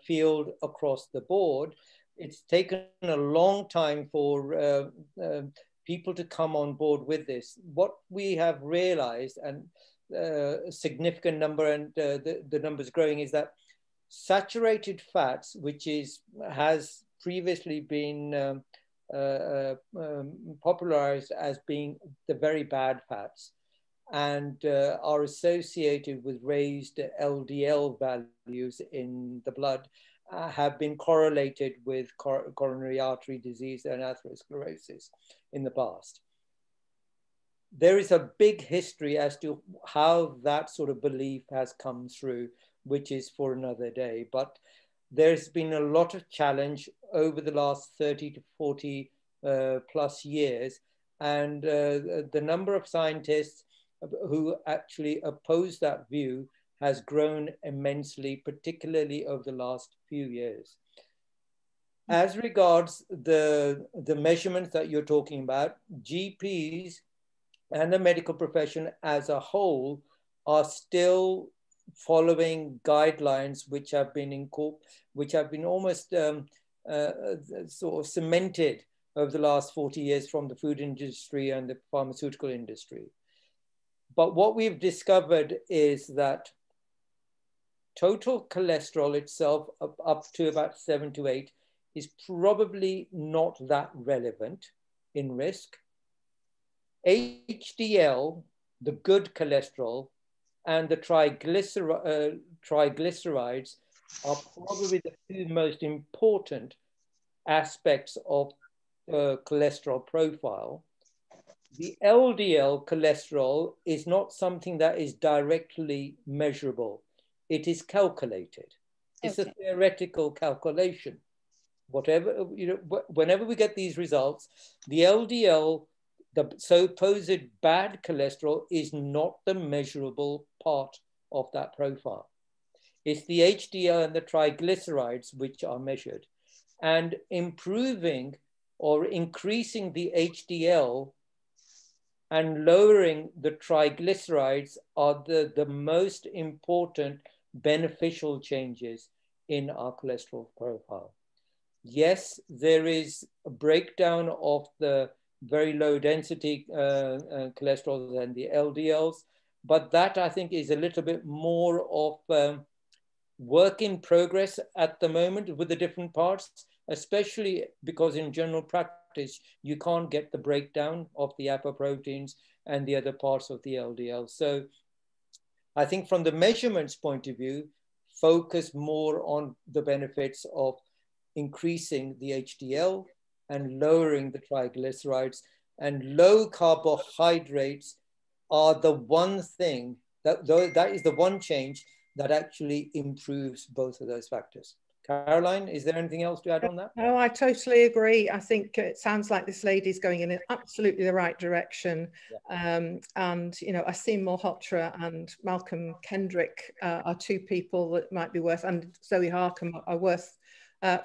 S5: field across the board. It's taken a long time for people to come on board with this. What we have realized, and a significant number, and the numbers growing, is that saturated fats, which has previously been popularized as being the very bad fats, and are associated with raised LDL values in the blood, have been correlated with coronary artery disease and atherosclerosis in the past. There is a big history as to how that sort of belief has come through, which is for another day. But there's been a lot of challenge over the last 30 to 40 plus years. And the number of scientists who actually oppose that view has grown immensely, particularly over the last few years. As regards the measurements that you're talking about, GPs and the medical profession as a whole are still following guidelines which have been almost sort of cemented over the last 40 years from the food industry and the pharmaceutical industry. But what we've discovered is that total cholesterol itself, up to about 7 to 8, is probably not that relevant in risk. HDL, the good cholesterol, and the triglycerides are probably the two most important aspects of cholesterol profile. The LDL cholesterol is not something that is directly measurable. It is calculated. It's a theoretical calculation. Whatever, you know, whenever we get these results, the LDL, the supposed bad cholesterol, is not the measurable part of that profile. It's the HDL and the triglycerides which are measured. And improving or increasing the HDL and lowering the triglycerides are the most important beneficial changes in our cholesterol profile. Yes, there is a breakdown of the very low density cholesterol and the LDLs, but that I think is a little bit more of work in progress at the moment with the different parts, especially because in general practice, you can't get the breakdown of the apoproteins and the other parts of the LDL. So I think from the measurements point of view, focus more on the benefits of increasing the HDL and lowering the triglycerides, and low carbohydrates are the one thing that is the one change that actually improves both of those factors. Caroline, is there anything else to add on that?
S1: No, I totally agree. I think it sounds like this lady's going in absolutely the right direction. Yeah. And, you know, Asim Malhotra and Malcolm Kendrick are two people that might be worth, and Zoe Harcum are worth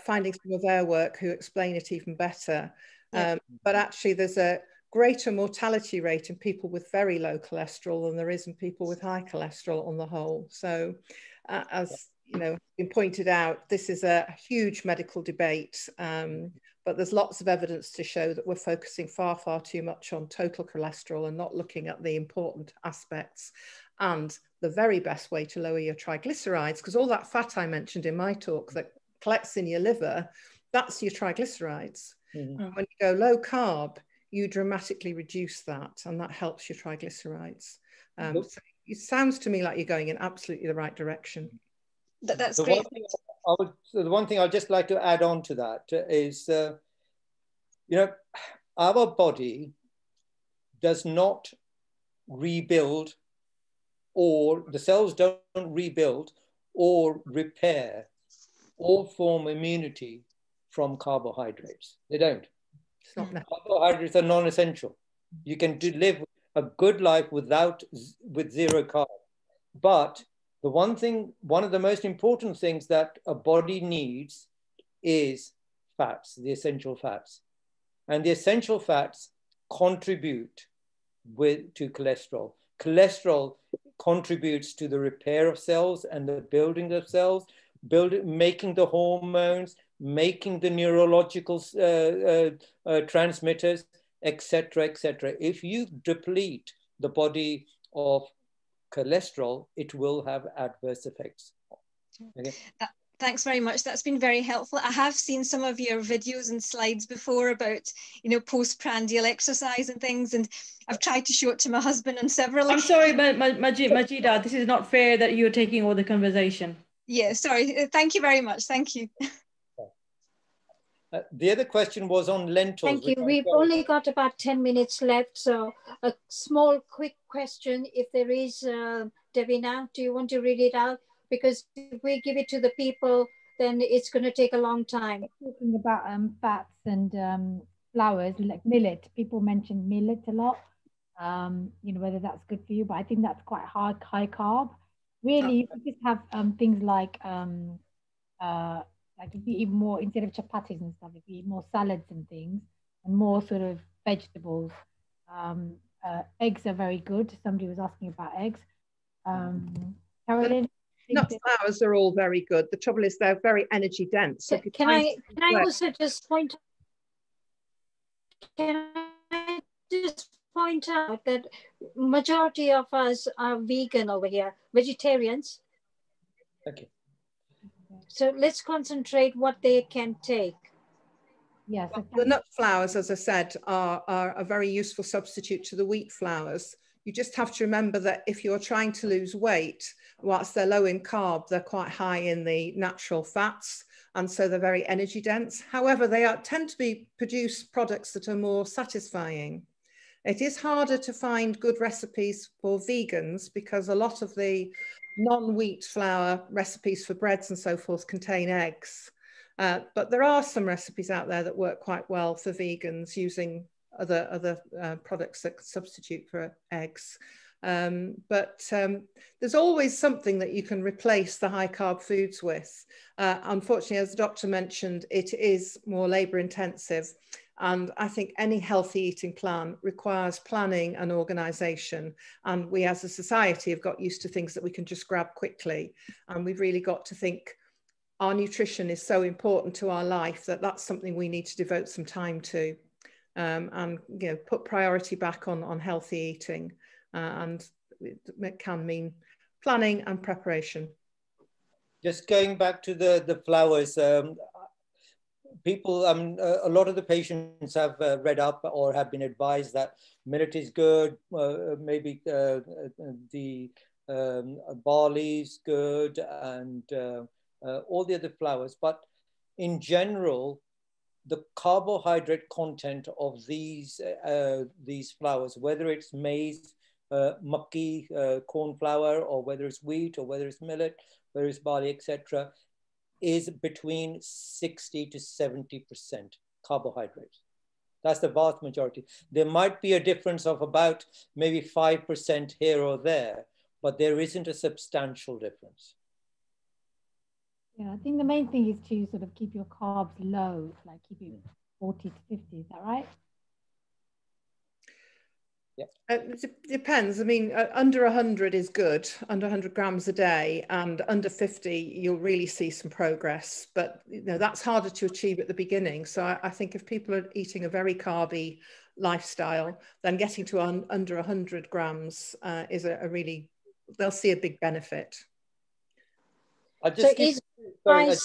S1: finding some of their work who explain it even better. Yeah. But actually there's a greater mortality rate in people with very low cholesterol than there is in people with high cholesterol on the whole. So as you know, been pointed out, this is a huge medical debate, but there's lots of evidence to show that we're focusing far, far too much on total cholesterol and not looking at the important aspects. And the very best way to lower your triglycerides, because all that fat I mentioned in my talk that collects in your liver, that's your triglycerides. Mm-hmm. When you go low carb, you dramatically reduce that, and that helps your triglycerides. So it sounds to me like you're going in absolutely the right direction.
S7: That's great.
S5: The one thing I'd just like to add on to that is, you know, our body does not rebuild, or the cells don't rebuild or repair or form immunity from carbohydrates. They don't. Carbohydrates are non-essential. You can live a good life with zero carbs. But the one of the most important things that a body needs is fats, the essential fats. And the essential fats contribute to cholesterol. Cholesterol contributes to the repair of cells and the building of cells, making the hormones, making the neurological transmitters, etc., etc. If you deplete the body of cholesterol, it will have adverse effects. Okay.
S7: Thanks very much. That's been very helpful. I have seen some of your videos and slides before about, you know, postprandial exercise and things, and I've tried to show it to my husband on several.
S9: I'm sorry, Majida, this is not fair that you're taking all the conversation.
S7: Yeah, sorry. Thank you very much. Thank you.
S5: The other question was on lentils.
S4: Thank you. We've only got about 10 minutes left. So a small, quick question, if there is, Davina, do you want to read it out? Because if we give it to the people, then it's going to take a long time.
S3: Talking about fats and flours, like millet. People mention millet a lot. You know, whether that's good for you, but I think that's quite high carb. Really, you could just have things like if you eat more, instead of chapatis and stuff, if you eat more salads and things, and more sort of vegetables. Eggs are very good. Somebody was asking about eggs. Caroline?
S1: Nuts, flours are all very good. The trouble is they're very energy dense. So
S4: can I also just point out that majority of us are vegan over here, vegetarians.
S5: Okay.
S4: So let's concentrate what they can take.
S3: Yes.
S1: Well, the nut flours, as I said, are a very useful substitute to the wheat flours. You just have to remember that if you're trying to lose weight, whilst they're low in carb, they're quite high in the natural fats, and so they're very energy dense. However, they tend to produce products that are more satisfying. It is harder to find good recipes for vegans because a lot of the non-wheat flour recipes for breads and so forth contain eggs. But there are some recipes out there that work quite well for vegans using other products that substitute for eggs. But there's always something that you can replace the high carb foods with. Unfortunately, as the doctor mentioned, it is more labor intensive. And I think any healthy eating plan requires planning and organization. And we as a society have got used to things that we can just grab quickly. And we've really got to think our nutrition is so important to our life that that's something we need to devote some time to. And you know, put priority back on healthy eating, and it can mean planning and preparation.
S5: Just going back to the flours, people, a lot of the patients have read up or have been advised that millet is good, maybe the barley is good, and all the other flours. But in general, the carbohydrate content of these flours, whether it's maize, mukki, corn flour, or whether it's wheat, or whether it's millet, whether it's barley, etc., is between 60 to 70% carbohydrates. That's the vast majority. There might be a difference of about maybe 5% here or there, but there isn't a substantial difference.
S3: Yeah, I think the main thing is to sort of keep your carbs low, like keep it 40 to 50, is that right?
S1: Yeah. It depends. I mean, under 100 is good, under 100 grams a day, and under 50, you'll really see some progress. But you know, that's harder to achieve at the beginning. So I think if people are eating a very carby lifestyle, then getting to under 100 grams is a really, they'll see a big benefit.
S5: I'll just give you a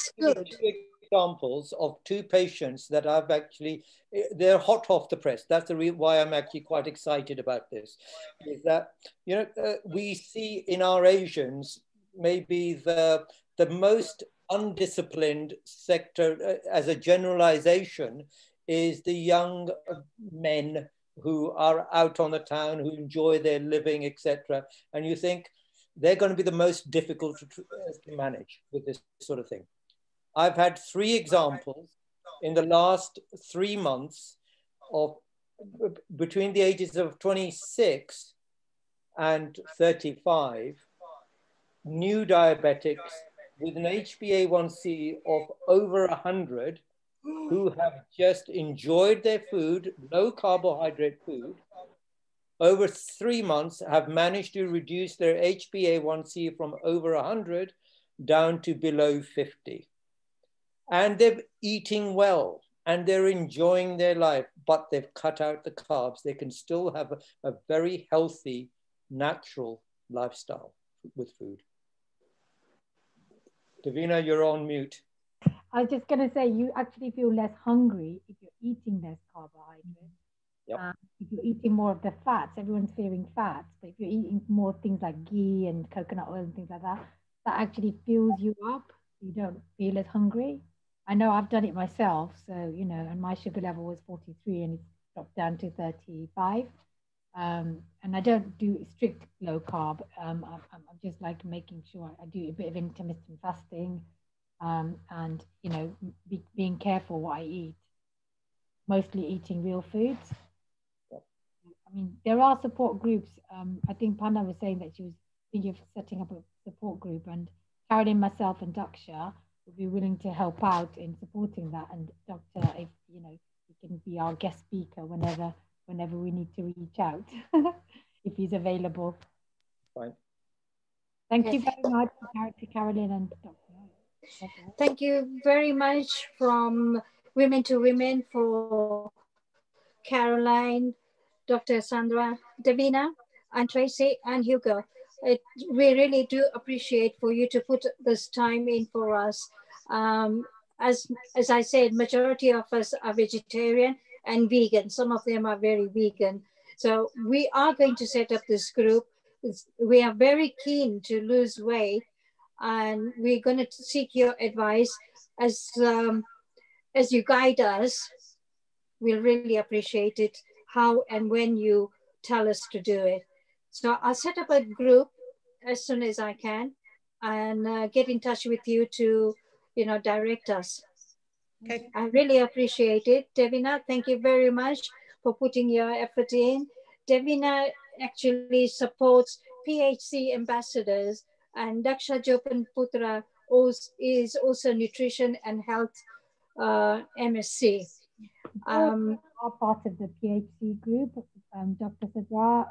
S5: examples of two patients that I've actually, they're hot off the press. That's the reason why I'm actually quite excited about this, is that, you know, we see in our Asians, maybe the most undisciplined sector as a generalization is the young men who are out on the town, who enjoy their living, etc. And you think they're going to be the most difficult to manage with this sort of thing. I've had 3 examples in the last 3 months of between the ages of 26 and 35, new diabetics with an HbA1c of over 100 who have just enjoyed their food, low carbohydrate food, over 3 months have managed to reduce their HbA1c from over 100 down to below 50. And they're eating well and they're enjoying their life, but they've cut out the carbs. They can still have a very healthy, natural lifestyle with food. Davina, you're on mute.
S3: I was just going to say, you actually feel less hungry if you're eating less carbohydrates.
S5: Yep.
S3: If you're eating more of the fats, everyone's fearing fats, but if you're eating more things like ghee and coconut oil and things like that, that actually fills you up. You don't feel as hungry. I know I've done it myself. So, you know, and my sugar level was 43 and it's dropped down to 35. And I don't do strict low carb. I'm just like making sure I do a bit of intermittent fasting, and, you know, being careful what I eat, mostly eating real foods. I mean, there are support groups. I think Panda was saying that she was thinking of setting up a support group, and Carolyn, myself, and Daksha would be willing to help out in supporting that. And Doctor, if you know, he can be our guest speaker whenever we need to reach out, if he's available.
S5: Fine.
S3: Thank you very much to Carolyn and Dr.
S4: Thank you very much from Women to Women for Caroline, Dr. Sandra, Davina, and Tracy, and Hugo. We really do appreciate for you to put this time in for us. As I said, majority of us are vegetarian and vegan. Some of them are very vegan. So we are going to set up this group. We are very keen to lose weight, and we're going to seek your advice as you guide us. We'll really appreciate it, how and when you tell us to do it. So I'll set up a group as soon as I can and get in touch with you to, you know, direct us.
S1: Okay.
S4: I really appreciate it. Davina, thank you very much for putting your effort in. Davina actually supports PHC ambassadors, and Daksha Jopan Putra is also nutrition and health MSc.
S3: Are part of the PHC group. Dr. Sadra,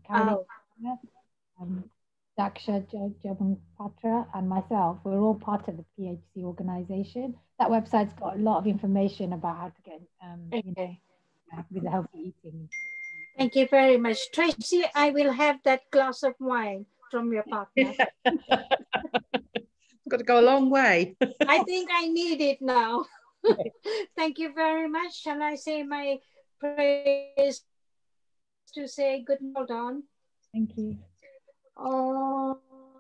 S3: Carolyn, Daksha Joban Patra, and myself. We're all part of the PHC organization. That website's got a lot of information about how to get you know, with healthy eating.
S4: Thank you very much. Tracy, I will have that glass of wine from your partner.
S1: Got to go a long way.
S4: I think I need it now. Thank you very much. Shall I say my prayers to say good night? Hold on.
S3: Thank you.
S4: Om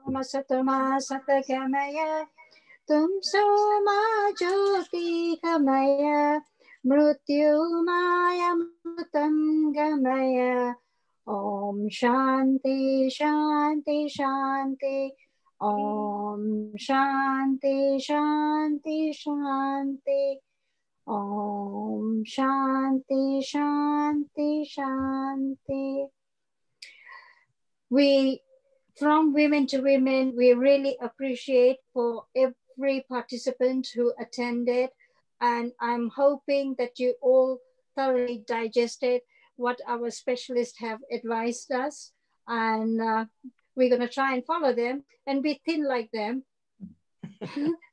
S4: Satama Satagamaya Tum Soma Jyoti Kamaya Mrityu Maya Mutam Gamaya Om Shanti Shanti Shanti Om Shanti Shanti Shanti Om Shanti Shanti Shanti. We, from Women to Women, we really appreciate for every participant who attended, and I'm hoping that you all thoroughly digested what our specialists have advised us, and we're going to try and follow them and be thin like them,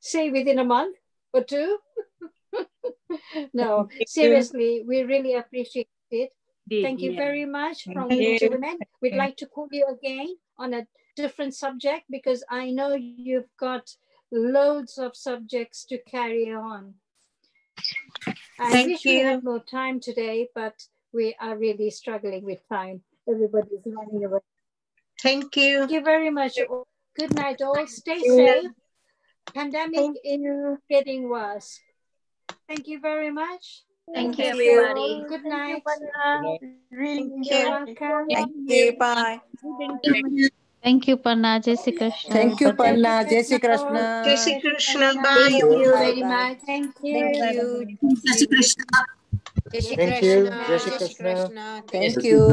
S4: say within a month or 2. No, seriously, we really appreciate it. Thank you very much from Women to Women. We'd like to call you again on a different subject, because I know you've got loads of subjects to carry on. I wish we had more time today, but we are really struggling with time. Everybody's running away.
S10: Thank you.
S4: Thank you very much. Good night all. Stay safe. Pandemic is getting worse. Thank you very much.
S10: Thank you, everybody.
S4: Good night.
S10: You're
S4: welcome.
S11: Thank you. Bye.
S2: Thank you, Panna. Jai Shri Krishna.
S11: Thank you, Panna. Jai Shri Krishna.
S10: Jai Shri Krishna.
S4: Thank
S10: Bye.
S4: you very much. Thank you.
S10: Thank you.
S11: Jai Shri Krishna.
S10: Jai Shri
S11: Thank you.
S10: Krishna.
S11: Jai Shri Krishna.
S10: Thank
S11: you.